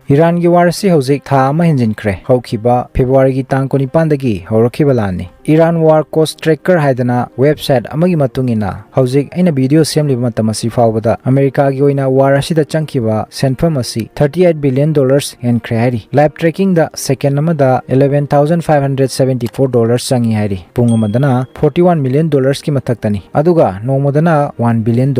Iran gi war si hojik tha ama hinjinkhre hokhiba February gi tang 19 dagi horakhiba lani Iran War Cost Tracker haidana website amagi matungina hojik aina video semli matamasi fawbada America gi oina war asida changkiba senfam asi $38 billion hen khreari live tracking da second amada $11,574 changi hairi pungamadana $41 million ki mathaktani aduga nomodana $1 billion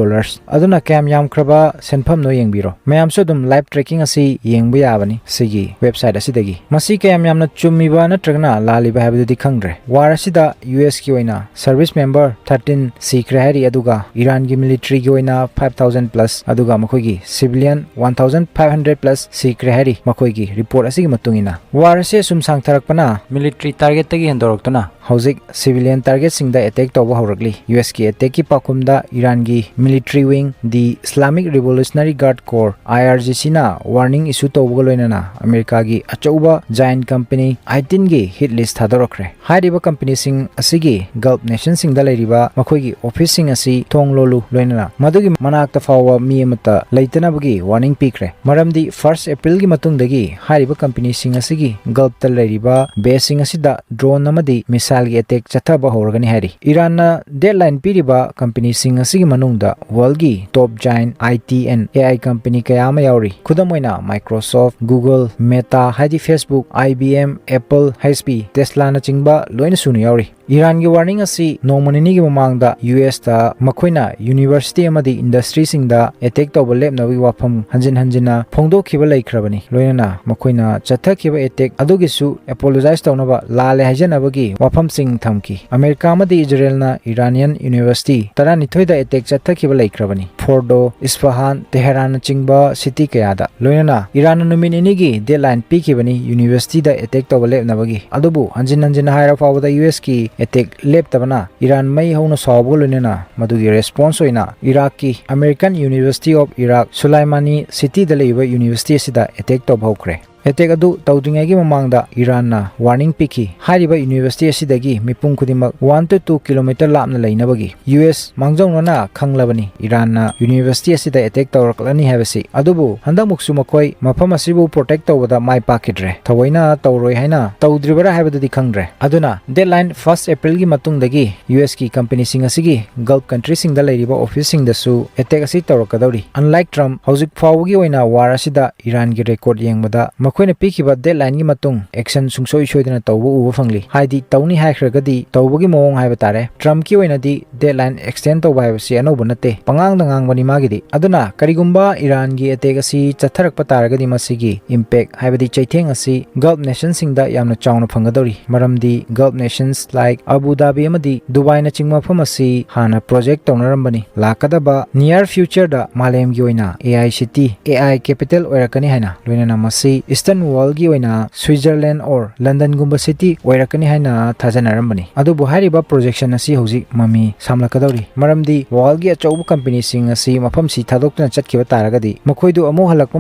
aduna kam yam khraba senfam no yengbiro mayamso dum live tracking asi yengbu yabani sigi website asidagi masi kayam yamna chummiba natragna laliba habidudi khangre war asida US ki oina service member 13 sikre hari aduga Iran gi military gi oina 5000 plus aduga makhoigi civilian 1500 plus sikre hari makhoigi report asigi matungina war ase sum sangtharakpana military target tagi hendoroktuna hojik civilian target singda attack toba horakli US ki attack ki pakumda Iran gi military wing the Islamic Revolutionary Guard Corps IRGC na warning issue toba loinana America gi achauba giant company 18 gi hit list thadorokre hariba company sing asigi Gulf nation sing da leiriba makhoigi office sing asi thonglolu loinana madugi manakta fawa mi amata leitana bagi warning pikre maramdi 1st April gi matungdagi hariba company sing asigi Gulf ta leiriba base sing asida drone amadi missile gi attack chathaba horgani hari Iran na deadline piriba company sing asigi manungda world gi top giant IT and AI company kayama yauri khudamoina Microsoft Google Meta hadi Facebook IBM Apple HP Tesla na chingba loina sunu yauri Iran gi warning asi nomanini gi mamangda US ta makhoina university amadi industry singda attack tawba lepnawi wafam hanjina phongdokhiba laikhrabani loina makhoina chathakhiba attack adugisu apologize tawnaba lale hajanabagi wafam sing thamki America amadi Israel na Iranian University taranithoi da attack chathakhiba laikhrabani Fordo Isfahan Tehran chingba city kayada loina Iran numinini gi deadline pikibani university da attack tawba lepnabagi adubu hanjina haira fawda US ki attack leptabana Iran mai hauna sawbo loinena madugi response oina Iraq ki American University of Iraq Sulaimani city da leiba university sida attack tob hokre attack adu tawdingai mamangda Iran na warning piki hariba university asidagi mipung kudimak 1 to 2 km lapna leinabagi US mangjongna khanglabani Iran na university asida attack tawraklani habasi adubu handamuksu makoi mafam asibu protect tawada mai pakidre thawaina tawroi haina tawdribara habadadi khangre aduna deadline 1st April gi matungdagi US ki company sing asigi Gulf country sing da leiriba office sing da su attack asi tawrakadawri unlike Trump hojik fawgi oina war asida Iran gi record yengmada makoina pikiba deadline gi matung action sungsoi soidana tawbu uba fangli haidi tawni haikragadi tawbugi mawong haiba tare Trump ki oina di deadline extend tawba haibasi anoba nate pangang dangang bani magidi aduna karigumba Iran gi attack asi chatharakpa taragadi masigi impact haibadi chaitheng asi Gulf nations singda yamna chawna phangadori maramdi Gulf nations like Abu Dhabi amadi Dubai na chingma phamasi hana project tawnaram lakadaba near future da malem gi oina AI city AI capital oirakani haina loinana masi Eastern world gi oina Switzerland or London gumba city oirakani haina thajanaram adu buhari ba projection asi hoji mami samlakadori maramdi world gi achaubu company sing asi mafam si thadokna chatkiba taragadi makhoidu amu halakpa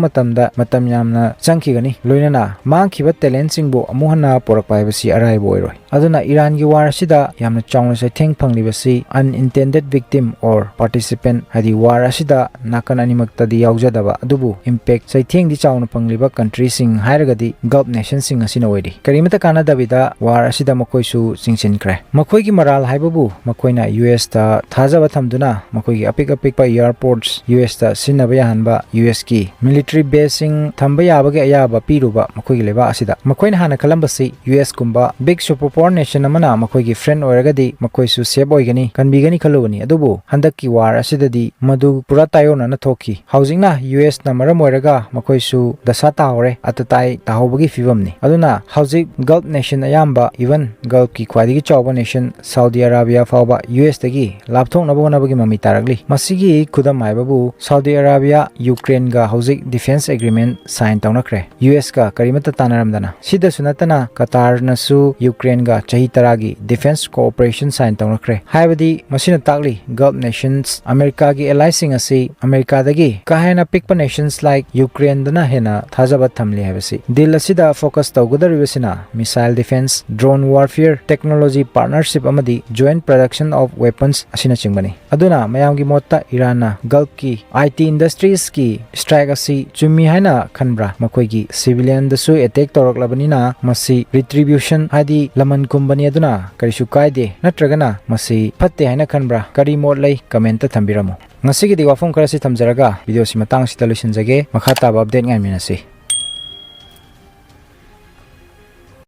matam yamna changkigani loinana mangkhiba talent singbu amu hana porakpa habasi arai boiroi aduna Iran gi war asida yamna chawna sai theng phanglibasi unintended victim or participant hadi war asida nakan animakta di yaujadaba adubu impact sai theng di chawna phangliba country sing hairagadi Gulf nation sing asina oiri karimata kana dabida war asida makoi su singchinkre makoi gi maral haibabu makoina US ta thajaba thamduna makoi gi apik pa airports US ta sinaba yahanba US ki military base sing thamba yabage ayaba piruba makoi gi leba asida makoina hana kalambasi US kumba big superpower nation amana makoi gi friend oiragadi makoi su save oigani kanbigani khalubani adubu handakki war asidadi madu pura tayona na thoki housing na US na maram oiraga makoi su dasa tahore atatai tahobagi fivamni aduna housing Gulf nation ayamba even Gulf ki khwadigi chawba nation Saudi Arabia fawba US tagi lapthok nabagi mami taragli masigi khudam haibabu Saudi Arabia Ukraine ga housing defense agreement sign tawnakre US ka karimata tanaramdana sida sunatana Qatar nasu Ukraine ga chahi taragi defense cooperation sign tawnakre haibadi masina takli Gulf nations America gi allies sing asi America dagi kahena pikpa nations like Ukraine dana hena thajaba thamli haibasi deal asida focus tawgudaribasina missile defense drone warfare technology partnership amadi joint production of weapons asina chingbani aduna mayamgi motta Iran Gulf ki IT industries ki strike asi chumi haina khanbra makoigi civilian dasu attack tawraklabanina masi retribution hadi laman kumbani aduna karishu kaide natragana masi phatte haina khanbra kari mod lay comment ta thambiramu ngasi gi di wafum karasi thamjaraga video si matang si talusin jage makha ta update ngai minasi